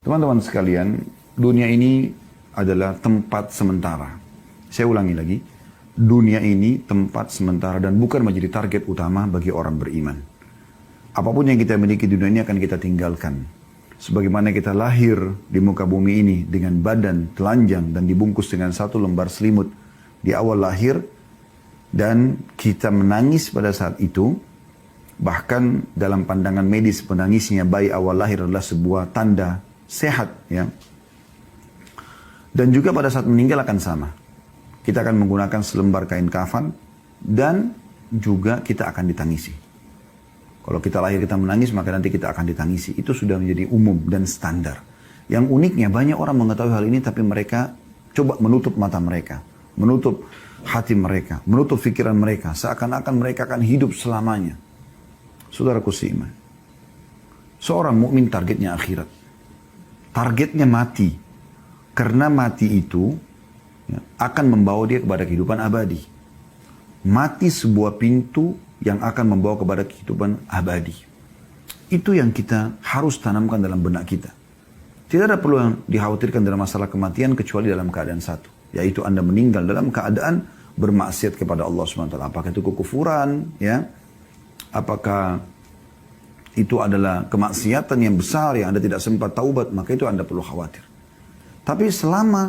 Teman-teman sekalian, dunia ini adalah tempat sementara. Saya ulangi lagi, dunia ini tempat sementara dan bukan menjadi target utama bagi orang beriman. Apapun yang kita miliki di dunia ini akan kita tinggalkan. Sebagaimana kita lahir di muka bumi ini dengan badan telanjang dan dibungkus dengan satu lembar selimut di awal lahir, dan kita menangis pada saat itu. Bahkan dalam pandangan medis, menangisnya bayi awal lahir adalah sebuah tanda sehat, ya. Dan juga pada saat meninggal akan sama. Kita akan menggunakan selembar kain kafan dan juga kita akan ditangisi. Kalau kita lahir kita menangis, maka nanti kita akan ditangisi. Itu sudah menjadi umum dan standar. Yang uniknya banyak orang mengetahui hal ini, tapi mereka coba menutup mata mereka, menutup hati mereka, menutup pikiran mereka, seakan-akan mereka akan hidup selamanya. Saudaraku seiman, seorang mukmin targetnya akhirat. Targetnya mati. Karena mati itu ya, akan membawa dia kepada kehidupan abadi. Mati sebuah pintu yang akan membawa kepada kehidupan abadi. Itu yang kita harus tanamkan dalam benak kita. Tidak ada perlu yang dikhawatirkan dalam masalah kematian kecuali dalam keadaan satu. Yaitu Anda meninggal dalam keadaan bermaksiat kepada Allah SWT. Apakah itu kekufuran, ya? Apakah itu adalah kemaksiatan yang besar yang Anda tidak sempat taubat, maka itu Anda perlu khawatir. Tapi selama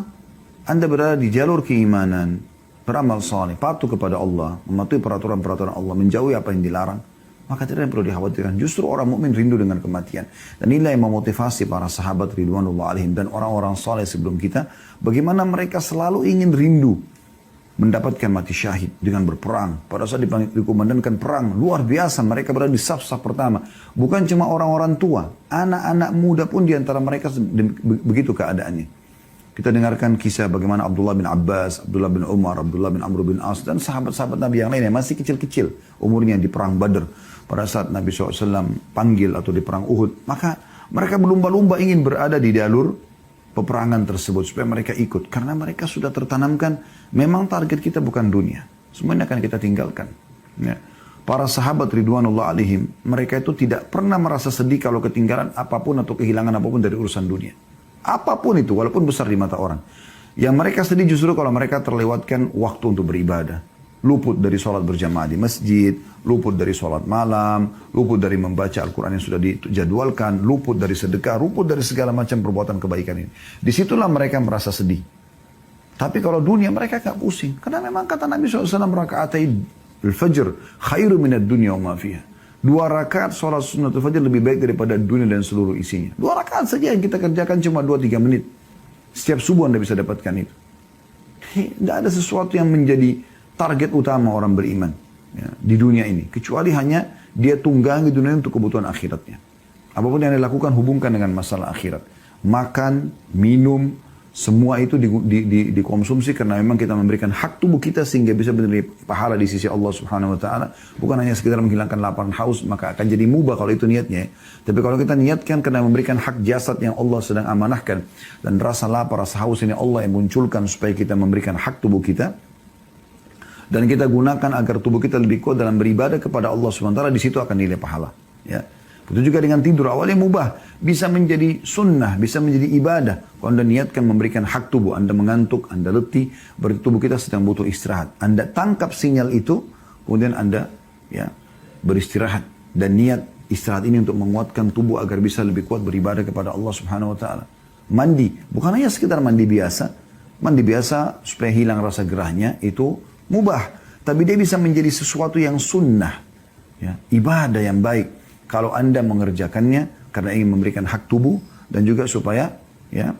Anda berada di jalur keimanan, beramal saleh, patuh kepada Allah, mematuhi peraturan-peraturan Allah, menjauhi apa yang dilarang, maka tidak ada yang perlu dikhawatirkan. Justru orang mukmin rindu dengan kematian. Dan inilah yang memotivasi para sahabat ridwanullah alaihim dan orang-orang saleh sebelum kita, bagaimana mereka selalu ingin rindu mendapatkan mati syahid dengan berperang. Pada saat dikumandangkan perang, luar biasa mereka berada di saf-saf pertama. Bukan cuma orang-orang tua, anak-anak muda pun diantara mereka begitu keadaannya. Kita dengarkan kisah bagaimana Abdullah bin Abbas, Abdullah bin Umar, Abdullah bin Amr bin As, dan sahabat-sahabat Nabi yang lainnya masih kecil-kecil umurnya di perang Badr. Pada saat Nabi SAW panggil atau di perang Uhud, maka mereka berlumba-lumba ingin berada di jalur peperangan tersebut supaya mereka ikut, karena mereka sudah tertanamkan memang target kita bukan dunia, semuanya akan kita tinggalkan, ya. Para sahabat ridwanullah alaihim, mereka itu tidak pernah merasa sedih kalau ketinggalan apapun atau kehilangan apapun dari urusan dunia, apapun itu walaupun besar di mata orang. Yang mereka sedih justru kalau mereka terlewatkan waktu untuk beribadah, luput dari sholat berjamaah di masjid, luput dari sholat malam, luput dari membaca Al-Quran yang sudah dijadwalkan, luput dari sedekah, luput dari segala macam perbuatan kebaikan ini. Disitulah mereka merasa sedih. Tapi kalau dunia mereka gak pusing. Karena memang kata Nabi SAW, raka'atai al-fajr khairu minad dunya wa ma fiha. 2 rakaat sholat sunnatul fajr lebih baik daripada dunia dan seluruh isinya. 2 rakaat saja yang kita kerjakan cuma 2-3 menit. Setiap subuh Anda bisa dapatkan itu. Tidak ada sesuatu yang menjadi target utama orang beriman, ya, di dunia ini. Kecuali hanya dia tunggangi dunia untuk kebutuhan akhiratnya. Apapun yang dilakukan hubungkan dengan masalah akhirat. Makan, minum, semua itu dikonsumsi karena memang kita memberikan hak tubuh kita sehingga bisa menerima pahala di sisi Allah Subhanahu Wa Taala. Bukan hanya sekedar menghilangkan lapar dan haus, maka akan jadi mubah kalau itu niatnya. Tapi kalau kita niatkan karena memberikan hak jasad yang Allah sedang amanahkan, dan rasa lapar, rasa haus ini Allah yang munculkan supaya kita memberikan hak tubuh kita, dan kita gunakan agar tubuh kita lebih kuat dalam beribadah kepada Allah SWT, di situ akan nilai pahala. Ya. Begitu juga dengan tidur, awalnya mubah, bisa menjadi sunnah, bisa menjadi ibadah. Kalau Anda niatkan memberikan hak tubuh, Anda mengantuk, Anda letih, berarti tubuh kita sedang butuh istirahat. Anda tangkap sinyal itu, kemudian Anda ya beristirahat. Dan niat istirahat ini untuk menguatkan tubuh agar bisa lebih kuat beribadah kepada Allah SWT. Mandi, bukan hanya sekedar mandi biasa. Mandi biasa supaya hilang rasa gerahnya, itu mubah, tapi dia bisa menjadi sesuatu yang sunnah, ya, ibadah yang baik kalau Anda mengerjakannya karena ingin memberikan hak tubuh dan juga supaya ya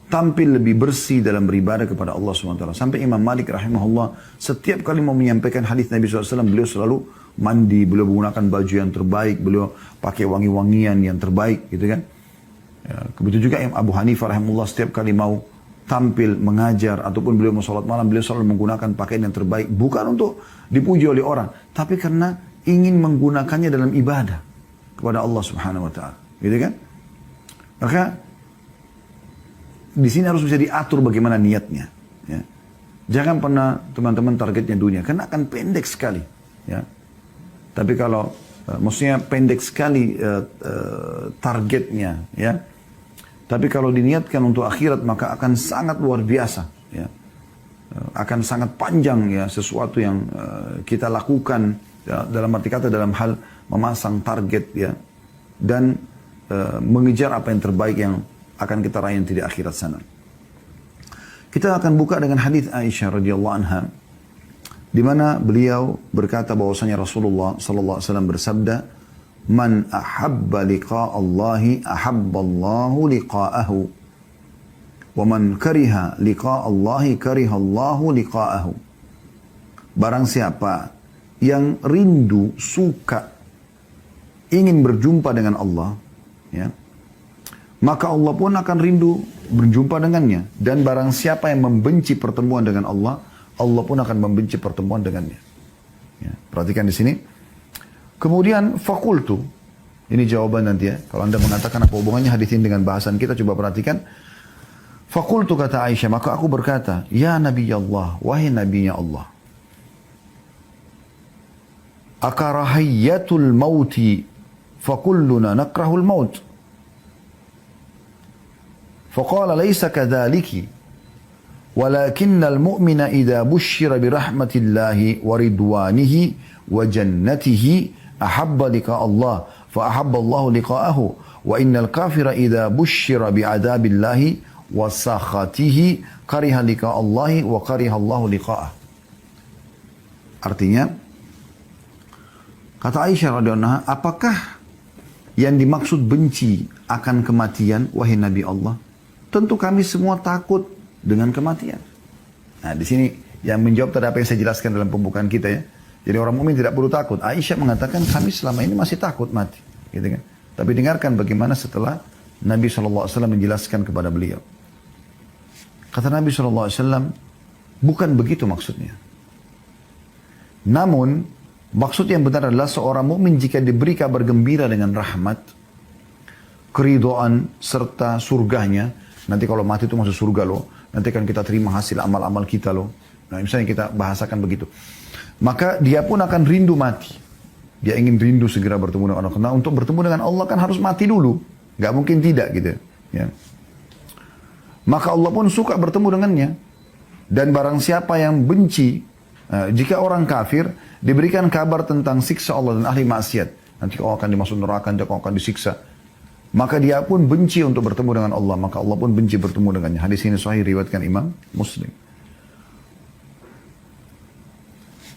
tampil lebih bersih dalam beribadah kepada Allah SWT. Sampai Imam Malik rahimahullah setiap kali mau menyampaikan hadis Nabi SAW, beliau selalu mandi, beliau menggunakan baju yang terbaik, beliau pakai wangi-wangian yang terbaik, gitu kan. Ya, begitu juga Imam Abu Hanifah rahimahullah setiap kali mau tampil, mengajar, ataupun beliau mau sholat malam, beliau selalu menggunakan pakaian yang terbaik. Bukan untuk dipuji oleh orang, tapi karena ingin menggunakannya dalam ibadah kepada Allah Subhanahu Wa Taala, gitu kan? Maka di sini harus bisa diatur bagaimana niatnya. Ya. Jangan pernah teman-teman targetnya dunia, karena akan pendek sekali. Ya. Tapi kalau maksudnya pendek sekali targetnya, ya. Tapi kalau diniatkan untuk akhirat maka akan sangat luar biasa. Ya. Akan sangat panjang ya sesuatu yang kita lakukan ya, dalam arti kata dalam hal memasang target ya dan mengejar apa yang terbaik yang akan kita raih yang tidak akhirat sana. Kita akan buka dengan hadis Aisyah radhiyallahu anha di mana beliau berkata bahwasanya Rasulullah sallallahu alaihi wasallam bersabda, "Man ahabba liqa Allahi ahabballahu liqa'ahu. Wa man kariha liqa Allahi kariha Allahu liqa'ahu." Barang siapa yang rindu, suka, ingin berjumpa dengan Allah, ya, maka Allah pun akan rindu berjumpa dengannya. Dan barang siapa yang membenci pertemuan dengan Allah, Allah pun akan membenci pertemuan dengannya. Ya, perhatikan di sini. Kemudian fakultu, ini jawaban nanti ya. Kalau anda mengatakan apa hubungannya hadis ini dengan bahasan kita, coba perhatikan. Fakultu kata Aisyah, maka aku berkata, ya Nabi Allah, wahai Nabinya Allah. Akarahayatul mauti, fakulluna nakrahul maut. Faqala laysa kadhaliki. ولكن المؤمن إذا بشر برحمة الله ورضوانه وجنته أحب لقاء الله فأحب الله لقاءه وإن الكافر إذا بشر بعذاب الله وسخطه كره لقاء الله وكره الله لقاءه. Artinya kata Aisyah radhiyallahu anha, apakah yang dimaksud benci akan kematian wahai Nabi Allah? Tentu kami semua takut dengan kematian. Nah, di sini yang menjawab tadi apa yang saya jelaskan dalam pembukaan kita ya. Jadi orang mukmin tidak perlu takut. Aisyah mengatakan kami selama ini masih takut mati, gitu kan. Tapi dengarkan bagaimana setelah Nabi SAW menjelaskan kepada beliau. Kata Nabi SAW, bukan begitu maksudnya. Namun maksud yang benar adalah seorang mukmin jika diberi kabar gembira dengan rahmat, keridhaan serta surganya. Nanti kalau mati itu masuk surga loh. Nanti akan kita terima hasil amal-amal kita loh. Nah, misalnya kita bahasakan begitu. Maka dia pun akan rindu mati. Dia ingin rindu segera bertemu dengan Allah. Karena untuk bertemu dengan Allah kan harus mati dulu. Gak mungkin tidak gitu. Ya. Maka Allah pun suka bertemu dengannya. Dan barang siapa yang benci, jika orang kafir diberikan kabar tentang siksa Allah dan ahli maksiat. Nanti kau akan dimasuk neraka, nanti kau akan disiksa. Maka dia pun benci untuk bertemu dengan Allah. Maka Allah pun benci bertemu dengannya. Hadis ini sahih riwayatkan Imam Muslim.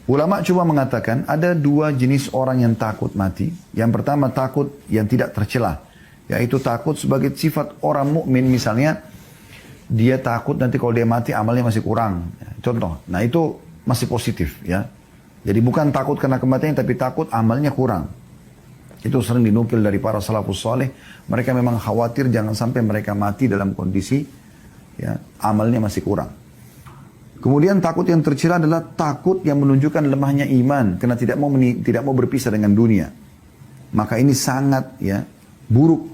Ulama coba mengatakan ada dua jenis orang yang takut mati. Yang pertama takut yang tidak tercela. Yaitu takut sebagai sifat orang mukmin. Misalnya dia takut nanti kalau dia mati amalnya masih kurang. Contoh. Nah itu masih positif ya. Jadi bukan takut karena kematian tapi takut amalnya kurang. Itu sering dinukil dari para salafus saleh. Mereka memang khawatir jangan sampai mereka mati dalam kondisi ya, amalnya masih kurang. Kemudian takut yang tercela adalah takut yang menunjukkan lemahnya iman karena tidak mau berpisah dengan dunia. Maka ini sangat ya buruk.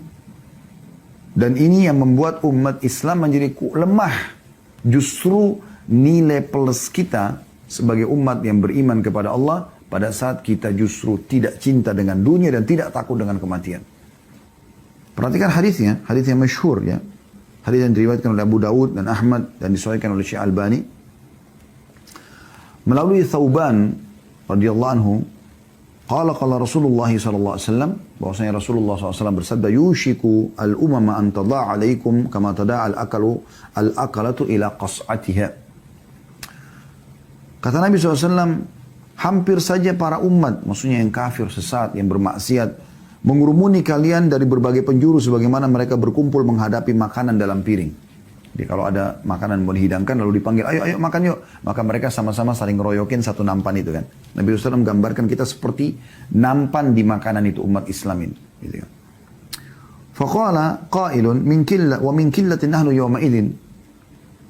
Dan ini yang membuat umat Islam menjadi lemah. Justru nilai plus kita sebagai umat yang beriman kepada Allah pada saat kita justru tidak cinta dengan dunia dan tidak takut dengan kematian. Perhatikan hadisnya, hadis yang masyhur ya. Hadis yang diriwayatkan oleh Abu Dawud dan Ahmad dan disahihkan oleh Syekh Albani. Melalui Thauban radhiyallahu anhu, qala Rasulullah sallallahu alaihi wasallam, bahwasanya Rasulullah SAW bersabda, yushiku al-umama an tada'a alaikum kama tada'a al-akalatu ila qas'atiha. Kata Nabi SAW, hampir saja para umat, maksudnya yang kafir, sesat, yang bermaksiat, mengurumuni kalian dari berbagai penjuru sebagaimana mereka berkumpul menghadapi makanan dalam piring. Jadi kalau ada makanan mau dihidangkan lalu dipanggil, ayo makan yuk. Maka mereka sama-sama saling ngeroyokin satu nampan itu kan. Nabi SAW menggambarkan kita seperti nampan di makanan itu umat Islam ini. Gitu kan. Faqala qailun min killatin nahnu yawma idin.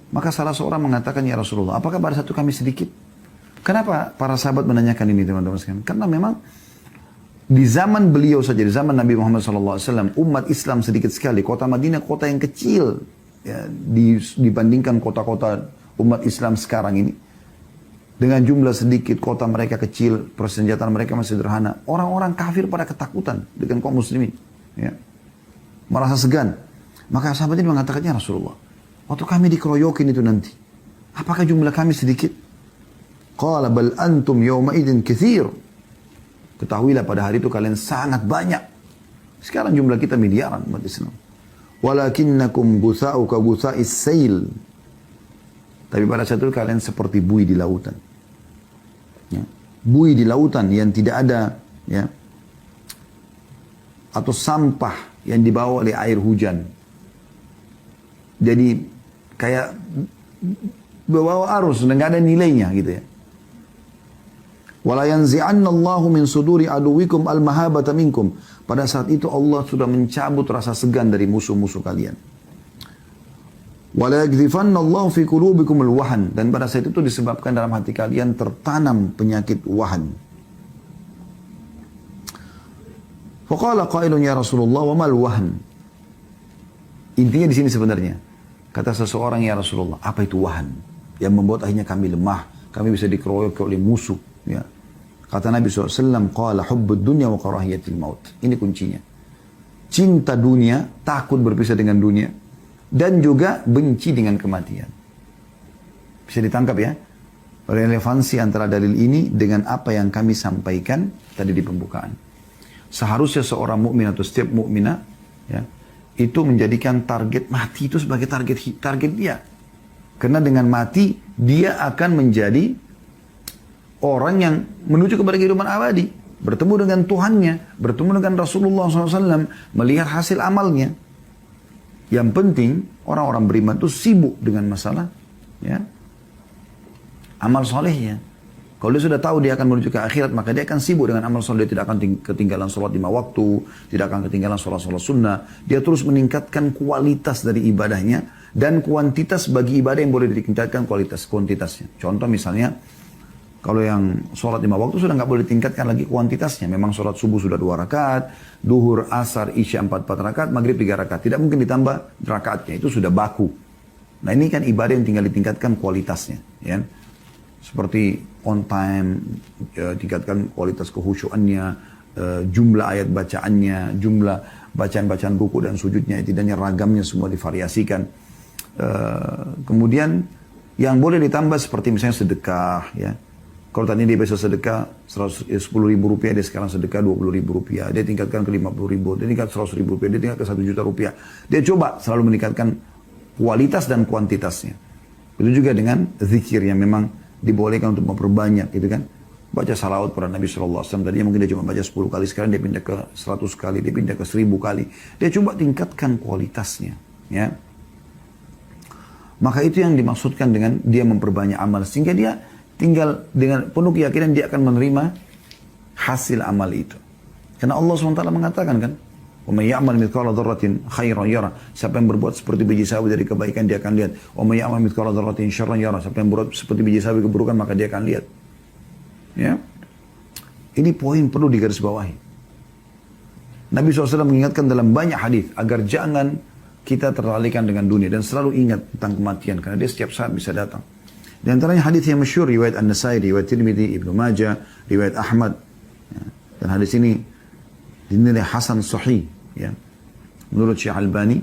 Maka salah seorang mengatakan, ya Rasulullah, apakah pada satu kami sedikit? Kenapa para sahabat menanyakan ini teman-teman sekalian? Karena memang di zaman beliau saja, di zaman Nabi Muhammad SAW, umat Islam sedikit sekali. Kota Madinah kota yang kecil ya, dibandingkan kota-kota umat Islam sekarang ini. Dengan jumlah sedikit, kota mereka kecil, persenjataan mereka masih sederhana. Orang-orang kafir pada ketakutan dengan kaum muslimin. Ya. Merasa segan. Maka sahabat ini mengatakannya, Rasulullah, waktu kami dikeroyokin itu nanti, apakah jumlah kami sedikit? Qala bal antum yawma idin katsir. Ketahuilah pada hari itu kalian sangat banyak. Sekarang jumlah kita miliaran umat Islam. Walakinnakum gutha'u ka gutha'is sail. Tapi pada saat itu kalian seperti buih di lautan. Ya. Buih di lautan yang tidak ada, ya, atau sampah yang dibawa oleh air hujan. Jadi kayak bawa arus dan nggak ada nilainya gitu ya. Wala yanzi'anna Allahu min suduri aduwikum al-mahabata minkum. Pada saat itu Allah sudah mencabut rasa segan dari musuh-musuh kalian. Wala yaghdifanna Allahu fi qulubikum al-wahan. Dan pada saat itu disebabkan dalam hati kalian tertanam penyakit wahan. Faqala qailun ya Rasulullah wa mal wahan. Intinya di sini sebenarnya, kata seseorang, ya Rasulullah, apa itu wahan? Yang membuat akhirnya kami lemah, kami bisa dikeroyok oleh musuh. Ya. Kata Nabi SAW, qala hubbud dunya wa karahiyatil maut. Ini kuncinya. Cinta dunia, takut berpisah dengan dunia, dan juga benci dengan kematian. Bisa ditangkap ya? Relevansi antara dalil ini dengan apa yang kami sampaikan tadi di pembukaan. Seharusnya seorang mukmin atau setiap mukminah, ya, itu menjadikan target mati itu sebagai target dia. Karena dengan mati, dia akan menjadi orang yang menuju kepada kehidupan abadi. Bertemu dengan Tuhannya, bertemu dengan Rasulullah SAW, melihat hasil amalnya. Yang penting, orang-orang beriman itu sibuk dengan masalah, ya, amal solehnya. Kalau dia sudah tahu dia akan menuju ke akhirat, maka dia akan sibuk dengan amal soleh. Dia tidak akan ketinggalan sholat 5 waktu, tidak akan ketinggalan sholat-sholat sunnah. Dia terus meningkatkan kualitas dari ibadahnya, dan kuantitas bagi ibadah yang boleh ditingkatkan kuantitasnya. Contoh misalnya, kalau yang sholat 5 waktu sudah nggak boleh ditingkatkan lagi kuantitasnya. Memang sholat subuh sudah 2 rakaat, duhur, asar, isya 4 rakaat, maghrib 3 rakaat. Tidak mungkin ditambah rakaatnya, itu sudah baku. Nah ini kan ibadah yang tinggal ditingkatkan kualitasnya. Ya. Seperti on time, tingkatkan kualitas kehusyuannya, jumlah ayat bacaannya, jumlah bacaan-bacaan ruku dan sujudnya, tidaknya ragamnya semua divariasikan. Kemudian yang boleh ditambah seperti misalnya sedekah, ya. Kalau tadi dia biasa sedekah 10.000 rupiah, dia sekarang sedekah 20.000 rupiah. Dia tingkatkan ke 50.000, dia tingkat 100.000 rupiah, dia tingkat ke 1 juta rupiah. Dia coba selalu meningkatkan kualitas dan kuantitasnya. Itu juga dengan zikir yang memang dibolehkan untuk memperbanyak, gitu kan. Baca salawat pada Nabi SAW. Tadinya mungkin dia cuma baca 10 kali, sekarang dia pindah ke 100 kali, dia pindah ke 1000 kali. Dia coba tingkatkan kualitasnya, ya. Maka itu yang dimaksudkan dengan dia memperbanyak amal. Sehingga dia tinggal dengan penuh keyakinan dia akan menerima hasil amal itu. Karena Allah SWT mengatakan kan, "Wa may ya'mal mithqala dzarratin khairan yara." Siapa yang berbuat seperti biji sawi dari kebaikan dia akan lihat. "Wa may ya'mal mithqala dzarratin syarran yara." Siapa yang berbuat seperti biji sawi keburukan maka dia akan lihat. Ya. Ini poin perlu digarisbawahi. Nabi SAW mengingatkan dalam banyak hadis agar jangan kita teralihkan dengan dunia dan selalu ingat tentang kematian karena dia setiap saat bisa datang. Di antaranya hadis yang masyhur riwayat An-Nasai, riwayat Tirmidzi, Ibnu Majah, riwayat Ahmad. Ya. Dan hadis ini dinilai hasan sahih, ya, menurut Syekh Albani.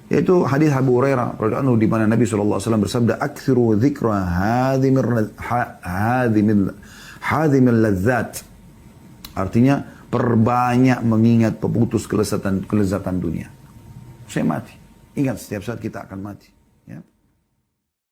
Yaitu hadis Abu Hurairah radhiyallahu anhu di mana Nabi SAW bersabda, "Aktsiru dzikra hadhimil ladzat." Artinya perbanyak mengingat pemutus kelezatan dunia. Saya mati. Ingat setiap saat kita akan mati, ya.